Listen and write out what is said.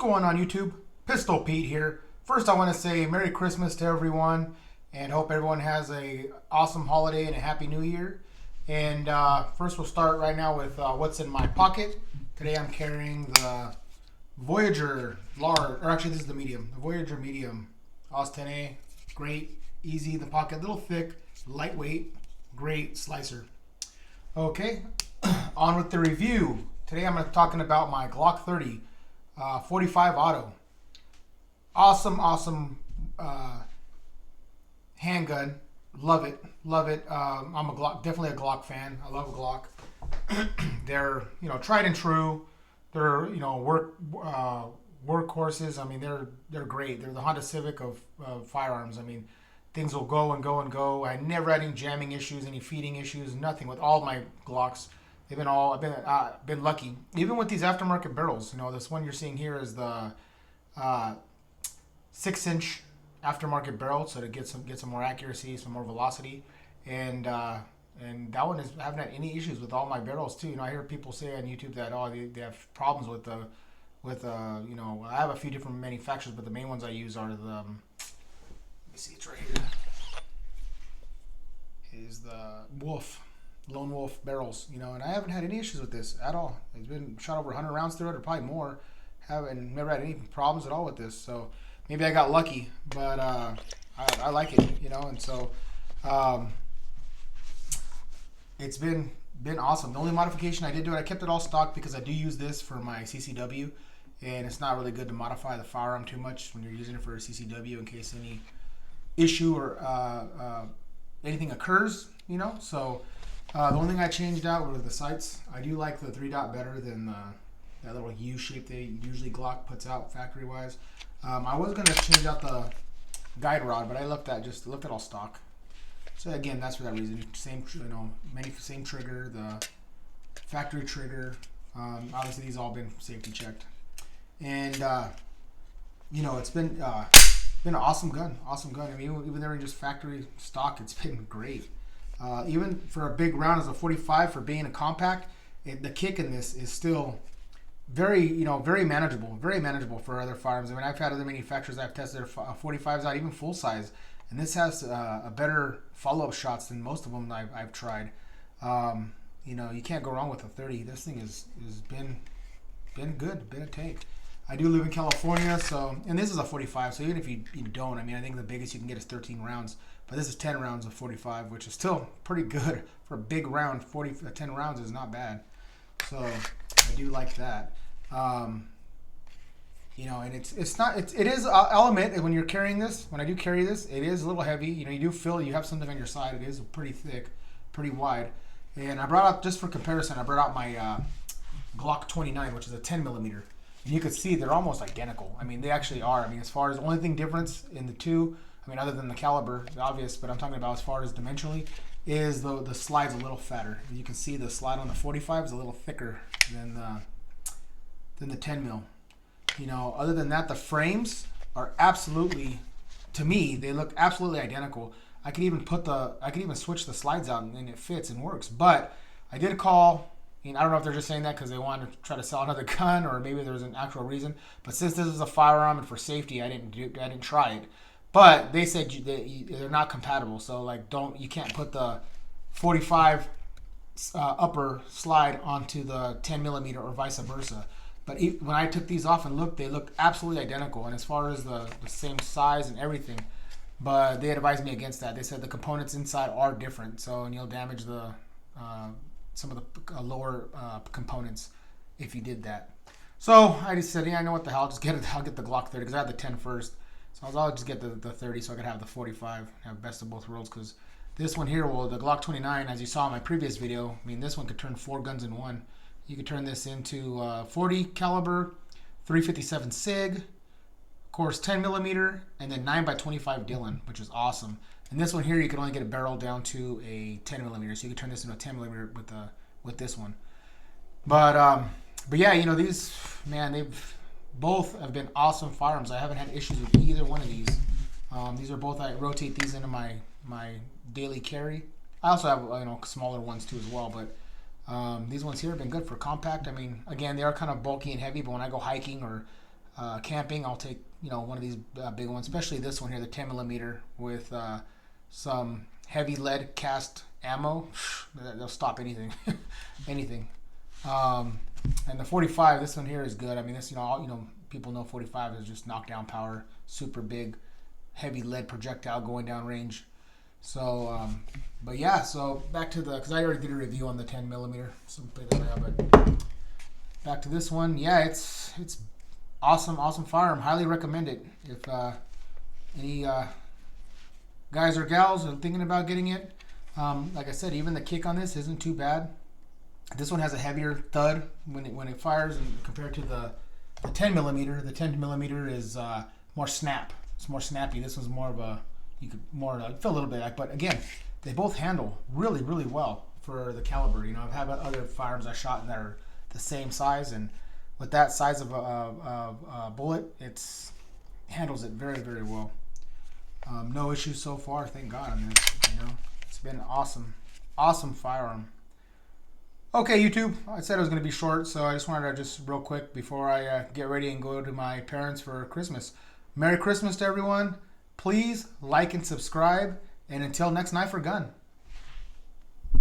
going on YouTube? Pistol Pete here. First I want to say Merry Christmas to everyone and hope everyone has a awesome holiday and a Happy New Year. And first we'll start right now with what's in my pocket. Today I'm carrying the Voyager large, or actually this is the medium, the Voyager medium AUS 10A. Great, easy in the pocket, little thick, lightweight, great slicer. Okay, on with the review. Today I'm talking about my Glock 30 45 auto. Awesome handgun. Love it. I'm a Glock, definitely a Glock fan. I love a Glock. They're tried and true. They're workhorses. I mean they're great. They're the Honda Civic of firearms. I mean things will go and go and go. I never had any jamming issues, any feeding issues, nothing with all my Glocks. I've been lucky. Even with these aftermarket barrels, this one you're seeing here is the 6-inch aftermarket barrel, so to get some more accuracy, some more velocity, and that one is I haven't had any issues with all my barrels too. I hear people say on YouTube that they have problems with I have a few different manufacturers, but the main ones I use are the let me see, it's right here, is the Lone Wolf barrels, and I haven't had any issues with this at all. It's been shot over 100 rounds through it, or probably more. Haven't never had any problems at all with this. So maybe I got lucky, but I like it, and so it's been awesome. The only modification I did to it, I kept it all stock because I do use this for my CCW, and it's not really good to modify the firearm too much when you're using it for a CCW in case any issue or anything occurs, So the only thing I changed out were the sights. I do like the 3-dot better than that little U shape they usually Glock puts out factory wise. I was gonna change out the guide rod, but I left it all stock. So again, that's for that reason. Same trigger, the factory trigger. Obviously these all been safety checked, and it's been an awesome gun. I mean, even though just factory stock, it's been great. Even for a big round as a 45, for being a compact, the kick in this is still very manageable for other firearms. I mean, I've had other manufacturers I've tested 45s out, even full size, and this has a better follow-up shots than most of them I've tried. You can't go wrong with a 30. This thing has been good, been a take. I do live in California, and this is a 45, so even if you don't, I mean, I think the biggest you can get is 13 rounds, but this is 10 rounds of 45, which is still pretty good for a big round. 10 rounds is not bad, so I do like that. And it is I'll admit when you're carrying this, when I do carry this, it is a little heavy. You do feel you have something on your side. It is pretty thick, pretty wide, and I brought out, just for comparison, I brought out my Glock 29, which is a 10 millimeter. And you can see they're almost identical. I mean, they actually are. I mean, as far as the only thing difference in the two, I mean, other than the caliber, obvious, but I'm talking about as far as dimensionally, is the slide's a little fatter. You can see the slide on the 45 is a little thicker than the 10 mil. Other than that, the frames are absolutely, to me, they look absolutely identical. I could even switch the slides out and it fits and works. But I did call. I don't know if they're just saying that because they wanted to try to sell another gun, or maybe there's an actual reason. But since this is a firearm and for safety, I didn't try it. But they said they're not compatible, so you can't put the 45 upper slide onto the 10 millimeter or vice versa. But when I took these off and looked, they look absolutely identical, and as far as the same size and everything. But they advised me against that. They said the components inside are different, and you'll damage the some of the lower components if you did that. So I just said, I know what the hell, I'll get the Glock 30 because I had the 10 first. So I'll just get the 30 so I could have the 45, have best of both worlds, because this one here, the Glock 29, as you saw in my previous video, I mean, this one could turn 4 guns in one. You could turn this into 40 caliber, 357 SIG, of course 10 millimeter, and then 9x25 Dillon, which is awesome. And this one here, you can only get a barrel down to a 10 millimeter, so you can turn this into a 10 millimeter with this one. But yeah, these, man, they've both have been awesome firearms. I haven't had issues with either one of these. These are both, I rotate these into my daily carry. I also have smaller ones too as well, but These ones here have been good for compact. I mean, again, they are kind of bulky and heavy, but when I go hiking or camping, I'll take one of these big ones, especially this one here, the 10 millimeter with some heavy lead cast ammo. They'll stop anything, anything. And the 45, this one here is good. I mean, this people know 45 is just knockdown power, super big, heavy lead projectile going down range. So, but yeah, so back to because I already did a review on the 10 millimeter, so but back to this one. Yeah, it's awesome firearm. Highly recommend it. If any guys or gals are thinking about getting it, like I said, even the kick on this isn't too bad. This one has a heavier thud when it fires, and compared to the 10 millimeter. The 10 millimeter is more snap. It's more snappy. This one's more of a feel a little bit like, but again, they both handle really well for the caliber. I've had other firearms I shot that are the same size, and with that size of a bullet, it handles it very well. No issues so far, thank God. On this, it's been awesome firearm. Okay, YouTube, I said it was going to be short, so I just wanted to real quick before I get ready and go to my parents for Christmas. Merry Christmas to everyone. Please like and subscribe, and until next night for gun.